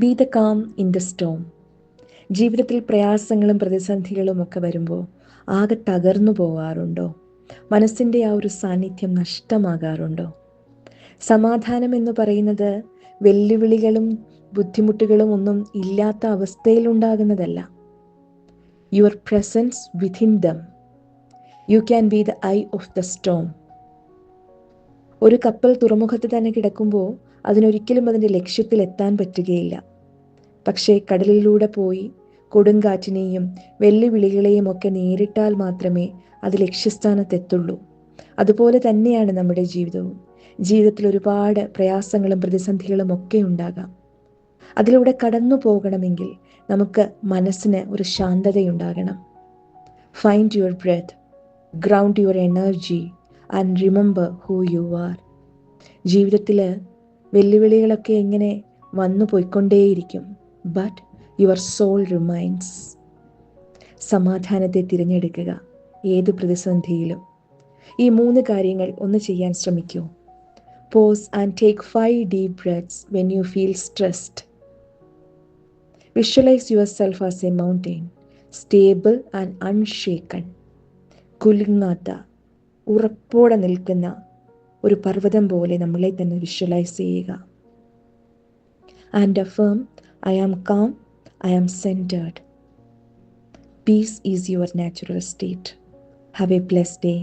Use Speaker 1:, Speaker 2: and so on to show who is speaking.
Speaker 1: B the calm in the Storm. ജീവിതത്തിൽ പ്രയാസങ്ങളും പ്രതിസന്ധികളും ഒക്കെ വരുമ്പോൾ ആകെ തകർന്നു പോകാറുണ്ടോ? മനസ്സിൻ്റെ ആ ഒരു സാന്നിധ്യം നഷ്ടമാകാറുണ്ടോ? സമാധാനം എന്ന് പറയുന്നത് വെല്ലുവിളികളും ബുദ്ധിമുട്ടുകളും ഒന്നും ഇല്ലാത്ത അവസ്ഥയിലുണ്ടാകുന്നതല്ല. Your presence within them. You can be the eye of the storm. ഒരു കപ്പൽ തുറമുഖത്ത് തന്നെ കിടക്കുമ്പോൾ അതിനൊരിക്കലും അതിൻ്റെ ലക്ഷ്യത്തിലെത്താൻ പറ്റുകയില്ല. പക്ഷേ കടലിലൂടെ പോയി കൊടുങ്കാറ്റിനെയും വെല്ലുവിളികളെയും ഒക്കെ നേരിട്ടാൽ മാത്രമേ അത് ലക്ഷ്യസ്ഥാനത്തെത്തുള്ളൂ. അതുപോലെ തന്നെയാണ് നമ്മുടെ ജീവിതവും. ജീവിതത്തിൽ ഒരുപാട് പ്രയാസങ്ങളും പ്രതിസന്ധികളും ഒക്കെ ഉണ്ടാകാം. അതിലൂടെ കടന്നു പോകണമെങ്കിൽ നമുക്ക് മനസ്സിന് ഒരു ശാന്തതയുണ്ടാകണം. Find your breath, ground your energy and remember who you are. ജീവിതത്തിൽ വെല്ലുവിളികളൊക്കെ ഇങ്ങനെ വന്നു പോയിക്കൊണ്ടേയിരിക്കും. But your soul remains. സമാധാനത്തെ തിരഞ്ഞെടുക്കുക ഏത് പ്രതിസന്ധിയിലും. ഈ 3 കാര്യങ്ങൾ ഒന്ന് ചെയ്യാൻ ശ്രമിക്കൂ. Pause and take 5 deep breaths when you feel stressed. Visualize yourself as a mountain, stable and unshaken. കുലുങ്ങാത്ത, ഉറപ്പോടെ നിൽക്കുന്ന ഒരു പർവ്വതം പോലെ നമ്മളെ തന്നെ വിഷ്വലൈസ് ചെയ്യുക. And affirm, I am calm, I am centered. Peace is your natural state. Have a blessed day.